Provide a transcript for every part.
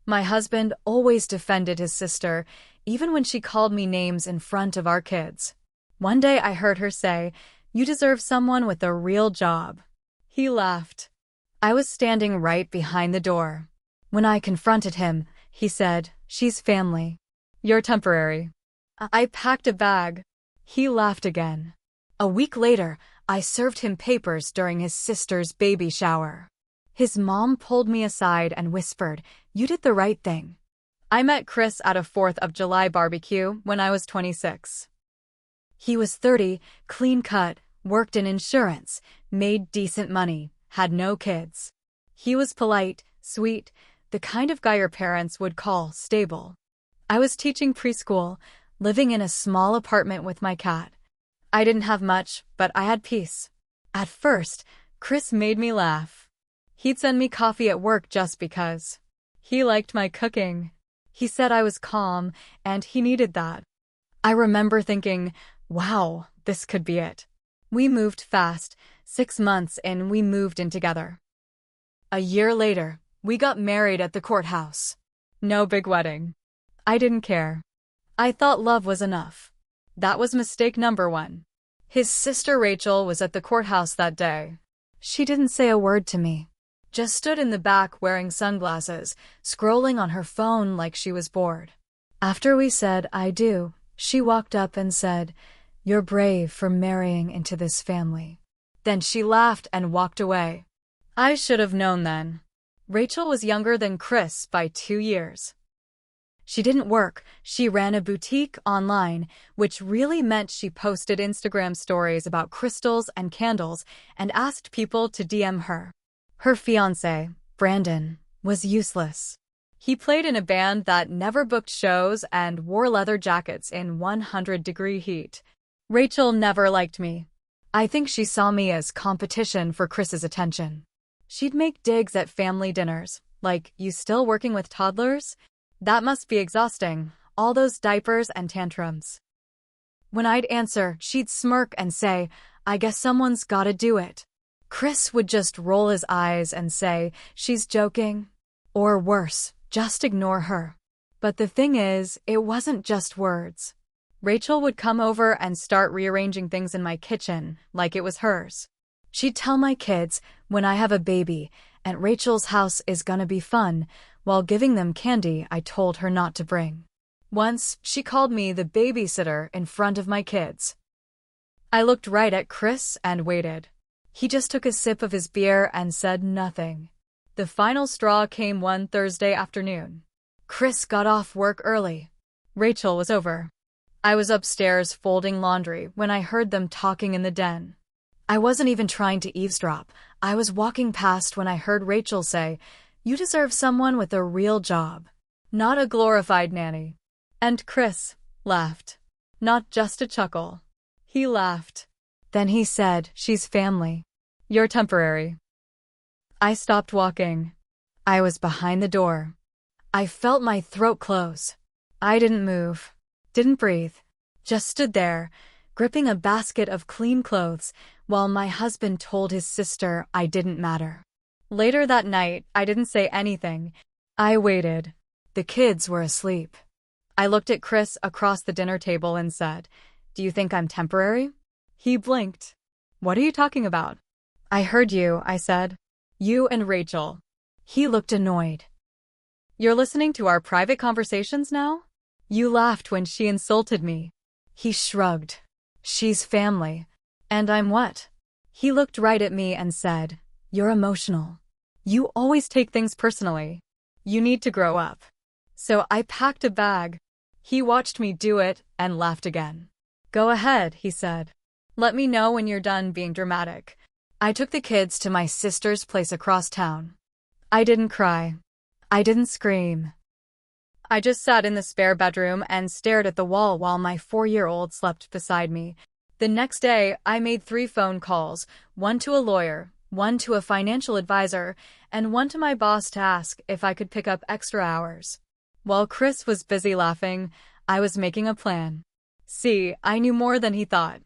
My husband always defended his sister, even when she called me names in front of our kids. One day I heard her say, "You deserve someone with a real job." He laughed. I was standing right behind the door. When I confronted him, he said, "She's family. You're temporary." I packed a bag. He laughed again. A week later, I served him papers during his sister's baby shower. His mom pulled me aside and whispered, "You did the right thing." I met Chris at a 4th of July barbecue when I was 26. He was 30, clean-cut, worked in insurance, made decent money, had no kids. He was polite, sweet, the kind of guy your parents would call stable. I was teaching preschool, living in a small apartment with my cat. I didn't have much, but I had peace. At first, Chris made me laugh. He'd send me coffee at work just because. He liked my cooking. He said I was calm, and he needed that. I remember thinking, wow, this could be it. We moved fast. 6 months in, we moved in together. A year later, we got married at the courthouse. No big wedding. I didn't care. I thought love was enough. That was mistake number 1. His sister Rachel was at the courthouse that day. She didn't say a word to me. Just stood in the back wearing sunglasses, scrolling on her phone like she was bored. After we said, "I do," she walked up and said, "You're brave for marrying into this family." Then she laughed and walked away. I should have known then. Rachel was younger than Chris by 2 years. She didn't work. She ran a boutique online, which really meant she posted Instagram stories about crystals and candles and asked people to DM her. Her fiancé, Brandon, was useless. He played in a band that never booked shows and wore leather jackets in 100-degree heat. Rachel never liked me. I think she saw me as competition for Chris's attention. She'd make digs at family dinners, like, "You still working with toddlers? That must be exhausting, all those diapers and tantrums." When I'd answer, she'd smirk and say, "I guess someone's gotta do it." Chris would just roll his eyes and say, "She's joking." Or worse, just ignore her. But the thing is, it wasn't just words. Rachel would come over and start rearranging things in my kitchen, like it was hers. She'd tell my kids, "When I have a baby, and Rachel's house is gonna be fun," while giving them candy I told her not to bring. Once, she called me the babysitter in front of my kids. I looked right at Chris and waited. He just took a sip of his beer and said nothing. The final straw came one Thursday afternoon. Chris got off work early. Rachel was over. I was upstairs folding laundry when I heard them talking in the den. I wasn't even trying to eavesdrop. I was walking past when I heard Rachel say, "You deserve someone with a real job, not a glorified nanny." And Chris laughed. Not just a chuckle. He laughed. Then he said, "She's family. You're temporary." I stopped walking. I was behind the door. I felt my throat close. I didn't move. Didn't breathe. Just stood there, gripping a basket of clean clothes, while my husband told his sister I didn't matter. Later that night, I didn't say anything. I waited. The kids were asleep. I looked at Chris across the dinner table and said, "Do you think I'm temporary?" He blinked. "What are you talking about?" "I heard you," I said. "You and Rachel." He looked annoyed. "You're listening to our private conversations now? You laughed when she insulted me." He shrugged. "She's family. And I'm what?" He looked right at me and said, "You're emotional. You always take things personally. You need to grow up." So I packed a bag. He watched me do it and laughed again. "Go ahead," he said. "Let me know when you're done being dramatic." I took the kids to my sister's place across town. I didn't cry. I didn't scream. I just sat in the spare bedroom and stared at the wall while my 4-year-old slept beside me. The next day, I made 3 phone calls, one to a lawyer, one to a financial advisor, and one to my boss to ask if I could pick up extra hours. While Chris was busy laughing, I was making a plan. See, I knew more than he thought.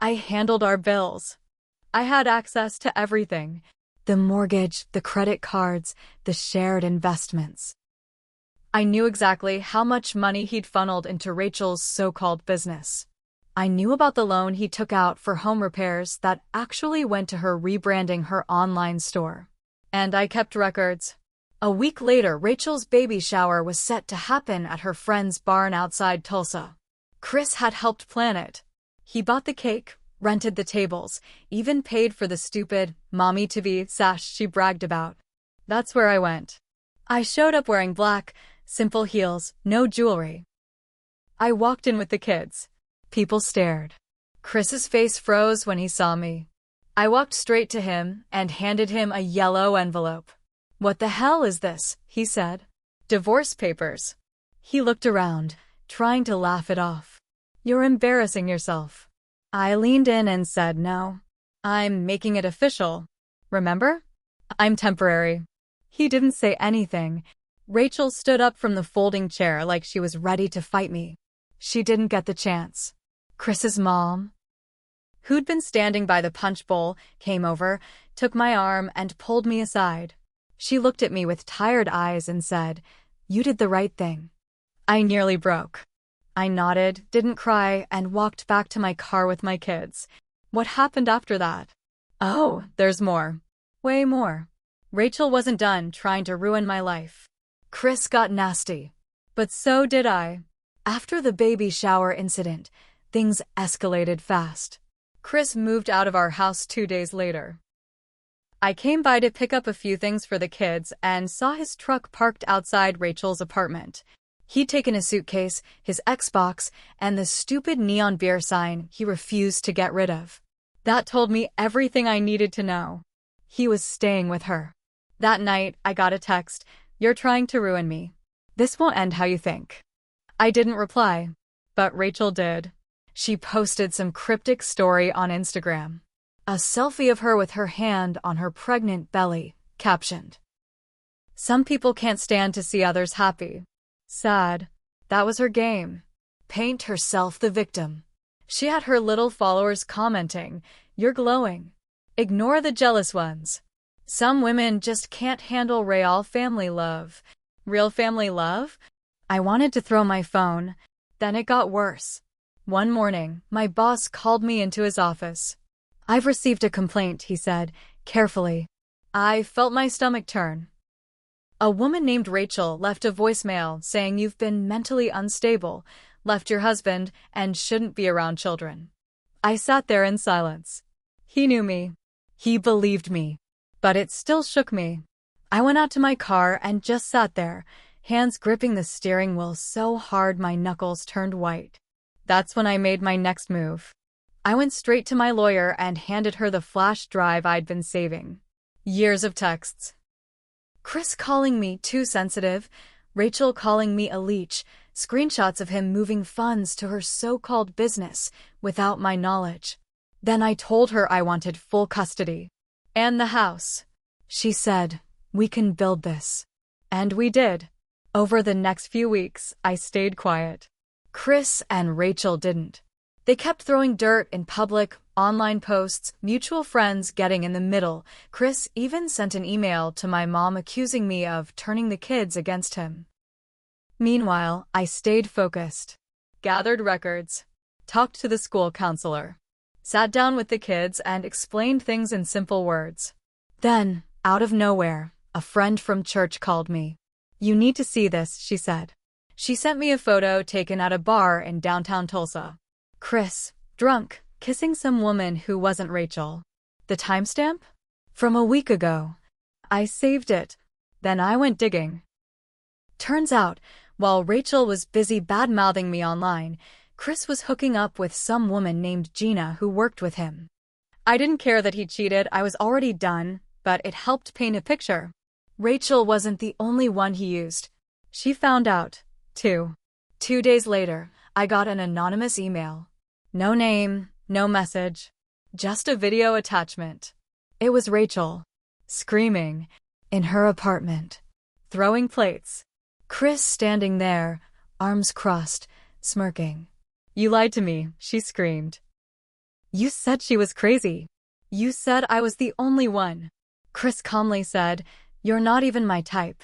I handled our bills. I had access to everything. The mortgage, the credit cards, the shared investments. I knew exactly how much money he'd funneled into Rachel's so-called business. I knew about the loan he took out for home repairs that actually went to her rebranding her online store. And I kept records. A week later, Rachel's baby shower was set to happen at her friend's barn outside Tulsa. Chris had helped plan it. He bought the cake, rented the tables, even paid for the stupid mommy-to-be sash she bragged about. That's where I went. I showed up wearing black, simple heels, no jewelry. I walked in with the kids. People stared. Chris's face froze when he saw me. I walked straight to him and handed him a yellow envelope. "What the hell is this?" he said. "Divorce papers." He looked around, trying to laugh it off. "You're embarrassing yourself." I leaned in and said, "No. I'm making it official. Remember? I'm temporary." He didn't say anything. Rachel stood up from the folding chair like she was ready to fight me. She didn't get the chance. Chris's mom, who'd been standing by the punch bowl, came over, took my arm, and pulled me aside. She looked at me with tired eyes and said, "You did the right thing." I nearly broke. I nodded, didn't cry, and walked back to my car with my kids. What happened after that? Oh, there's more. Way more. Rachel wasn't done trying to ruin my life. Chris got nasty. But so did I. After the baby shower incident, things escalated fast. Chris moved out of our house 2 days later. I came by to pick up a few things for the kids and saw his truck parked outside Rachel's apartment. He'd taken a suitcase, his Xbox, and the stupid neon beer sign he refused to get rid of. That told me everything I needed to know. He was staying with her. That night, I got a text, "You're trying to ruin me. This won't end how you think." I didn't reply, but Rachel did. She posted some cryptic story on Instagram. A selfie of her with her hand on her pregnant belly, captioned, "Some people can't stand to see others happy." Sad. That was her game. Paint herself the victim. She had her little followers commenting, "You're glowing. Ignore the jealous ones. Some women just can't handle real family love." Real family love? I wanted to throw my phone. Then it got worse. One morning, my boss called me into his office. "I've received a complaint," he said, carefully. I felt my stomach turn. "A woman named Rachel left a voicemail saying you've been mentally unstable, left your husband, and shouldn't be around children." I sat there in silence. He knew me. He believed me. But it still shook me. I went out to my car and just sat there, hands gripping the steering wheel so hard my knuckles turned white. That's when I made my next move. I went straight to my lawyer and handed her the flash drive I'd been saving. Years of texts. Chris calling me too sensitive, Rachel calling me a leech, screenshots of him moving funds to her so-called business without my knowledge. Then I told her I wanted full custody. And the house. She said, "We can build this." And we did. Over the next few weeks, I stayed quiet. Chris and Rachel didn't. They kept throwing dirt in public, online posts, mutual friends getting in the middle. Chris even sent an email to my mom accusing me of turning the kids against him. Meanwhile, I stayed focused. Gathered records. Talked to the school counselor. Sat down with the kids and explained things in simple words. Then, out of nowhere, a friend from church called me. "You need to see this," she said. She sent me a photo taken at a bar in downtown Tulsa. Chris, drunk, kissing some woman who wasn't Rachel. The timestamp? From a week ago. I saved it. Then I went digging. Turns out, while Rachel was busy bad-mouthing me online, Chris was hooking up with some woman named Gina who worked with him. I didn't care that he cheated, I was already done, but it helped paint a picture. Rachel wasn't the only one he used. She found out, too. 2 days later, I got an anonymous email. No name, no message. Just a video attachment. It was Rachel. Screaming. In her apartment. Throwing plates. Chris standing there, arms crossed, smirking. "You lied to me," she screamed. "You said she was crazy. You said I was the only one." Chris calmly said, "You're not even my type.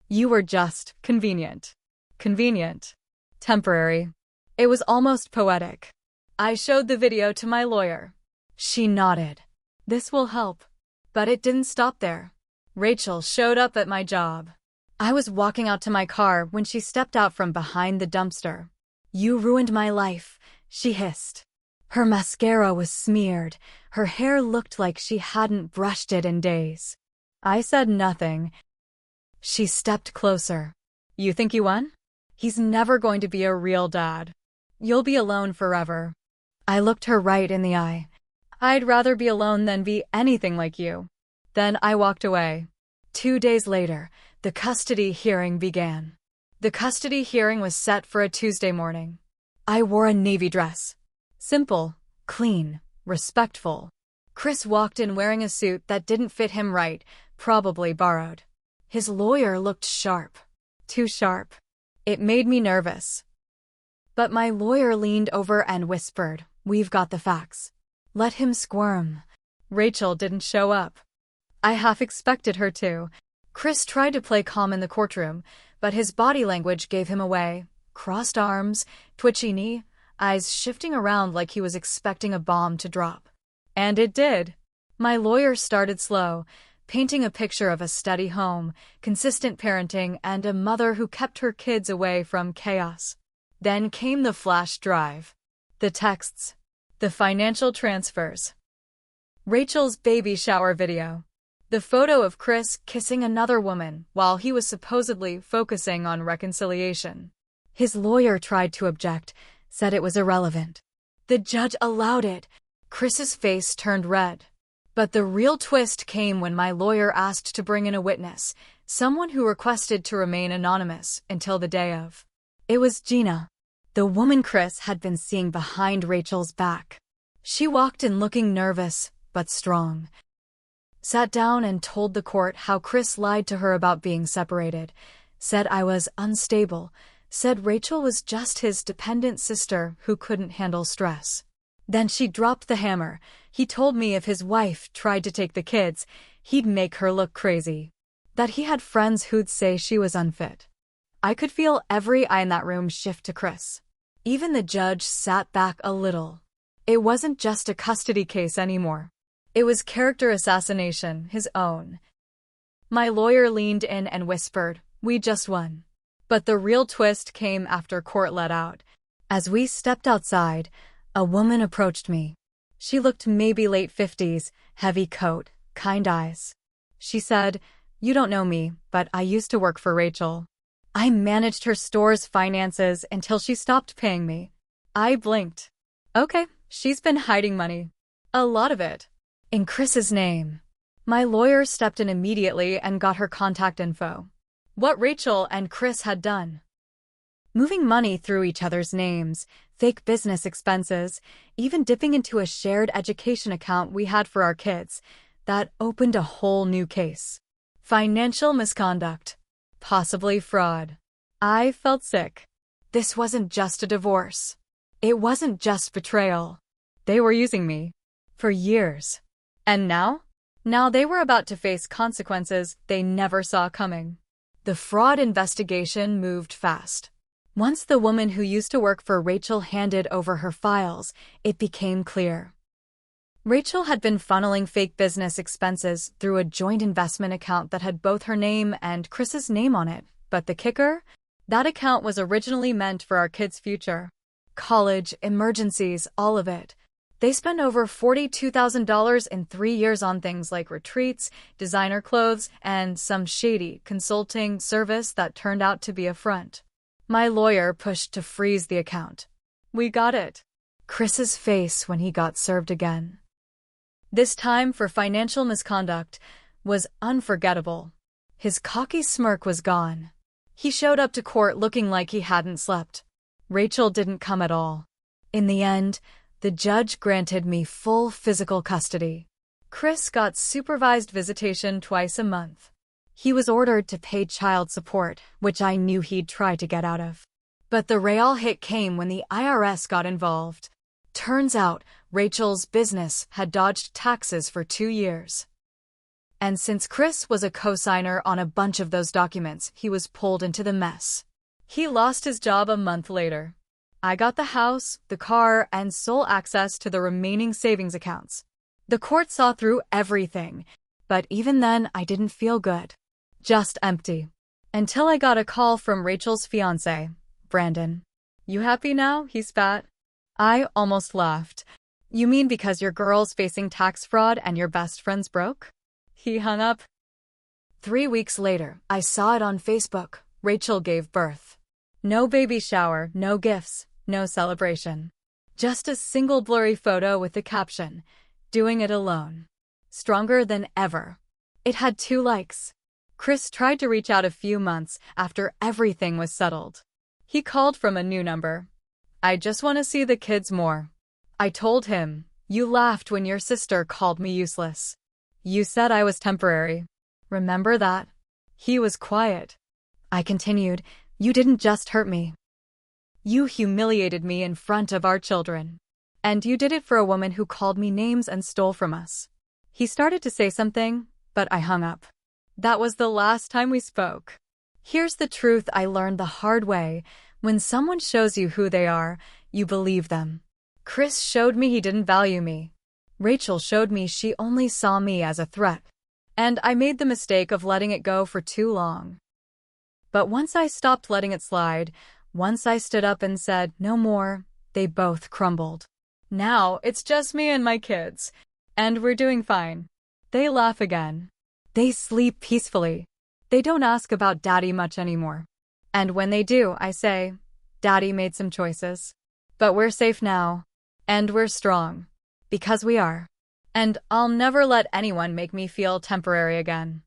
You were just convenient." Convenient. Temporary. It was almost poetic. I showed the video to my lawyer. She nodded. This will help. But it didn't stop there. Rachel showed up at my job. I was walking out to my car when she stepped out from behind the dumpster. You ruined my life, she hissed. Her mascara was smeared. Her hair looked like she hadn't brushed it in days. I said nothing. She stepped closer. You think you won? He's never going to be a real dad. You'll be alone forever. I looked her right in the eye. I'd rather be alone than be anything like you. Then I walked away. 2 days later, the custody hearing began. The custody hearing was set for a Tuesday morning. I wore a navy dress. Simple, clean, respectful. Chris walked in wearing a suit that didn't fit him right, probably borrowed. His lawyer looked sharp. Too sharp. It made me nervous. But my lawyer leaned over and whispered, "We've got the facts." Let him squirm. Rachel didn't show up. I half expected her to. Chris tried to play calm in the courtroom, but his body language gave him away. Crossed arms, twitchy knee, eyes shifting around like he was expecting a bomb to drop. And it did. My lawyer started slow, painting a picture of a steady home, consistent parenting, and a mother who kept her kids away from chaos. Then came the flash drive. The texts. The financial transfers. Rachel's baby shower video. The photo of Chris kissing another woman while he was supposedly focusing on reconciliation. His lawyer tried to object, said it was irrelevant. The judge allowed it. Chris's face turned red. But the real twist came when my lawyer asked to bring in a witness, someone who requested to remain anonymous until the day of. It was Gina, the woman Chris had been seeing behind Rachel's back. She walked in looking nervous, but strong. Sat down and told the court how Chris lied to her about being separated, said I was unstable, said Rachel was just his dependent sister who couldn't handle stress. Then she dropped the hammer. He told me if his wife tried to take the kids, he'd make her look crazy. That he had friends who'd say she was unfit. I could feel every eye in that room shift to Chris. Even the judge sat back a little. It wasn't just a custody case anymore. It was character assassination, his own. My lawyer leaned in and whispered, "We just won." But the real twist came after court let out. As we stepped outside, a woman approached me. She looked maybe late 50s, heavy coat, kind eyes. She said, "You don't know me, but I used to work for Rachel. I managed her store's finances until she stopped paying me." I blinked. Okay, she's been hiding money. A lot of it. In Chris's name. My lawyer stepped in immediately and got her contact info. What Rachel and Chris had done. Moving money through each other's names, fake business expenses, even dipping into a shared education account we had for our kids. That opened a whole new case. Financial misconduct. Possibly fraud. I felt sick. This wasn't just a divorce. It wasn't just betrayal. They were using me. For years. And now? Now they were about to face consequences they never saw coming. The fraud investigation moved fast. Once the woman who used to work for Rachel handed over her files, it became clear. Rachel had been funneling fake business expenses through a joint investment account that had both her name and Chris's name on it. But the kicker? That account was originally meant for our kids' future. College, emergencies, all of it. They spent over $42,000 in 3 years on things like retreats, designer clothes, and some shady consulting service that turned out to be a front. My lawyer pushed to freeze the account. We got it. Chris's face when he got served again. This time for financial misconduct was unforgettable. His cocky smirk was gone. He showed up to court looking like he hadn't slept. Rachel didn't come at all. In the end, the judge granted me full physical custody. Chris got supervised visitation twice a month. He was ordered to pay child support, which I knew he'd try to get out of. But the real hit came when the IRS got involved. Turns out, Rachel's business had dodged taxes for 2 years. And since Chris was a co-signer on a bunch of those documents, he was pulled into the mess. He lost his job a month later. I got the house, the car, and sole access to the remaining savings accounts. The court saw through everything, but even then I didn't feel good. Just empty. Until I got a call from Rachel's fiancé, Brandon. "You happy now?" he spat. I almost laughed. "You mean because your girl's facing tax fraud and your best friend's broke?" He hung up. 3 weeks later, I saw it on Facebook. Rachel gave birth. No baby shower, no gifts, no celebration. Just a single blurry photo with the caption, "Doing it alone." Stronger than ever. It had 2 likes. Chris tried to reach out a few months after everything was settled. He called from a new number. "I just want to see the kids more." I told him, "You laughed when your sister called me useless. You said I was temporary. Remember that?" He was quiet. I continued, "You didn't just hurt me. You humiliated me in front of our children. And you did it for a woman who called me names and stole from us." He started to say something, but I hung up. That was the last time we spoke. Here's the truth I learned the hard way. When someone shows you who they are, you believe them. Chris showed me he didn't value me. Rachel showed me she only saw me as a threat. And I made the mistake of letting it go for too long. But once I stopped letting it slide, once I stood up and said, "No more," they both crumbled. Now it's just me and my kids. And we're doing fine. They laugh again. They sleep peacefully. They don't ask about Daddy much anymore. And when they do, I say, "Daddy made some choices. But we're safe now. And we're strong. Because we are. And I'll never let anyone make me feel temporary again."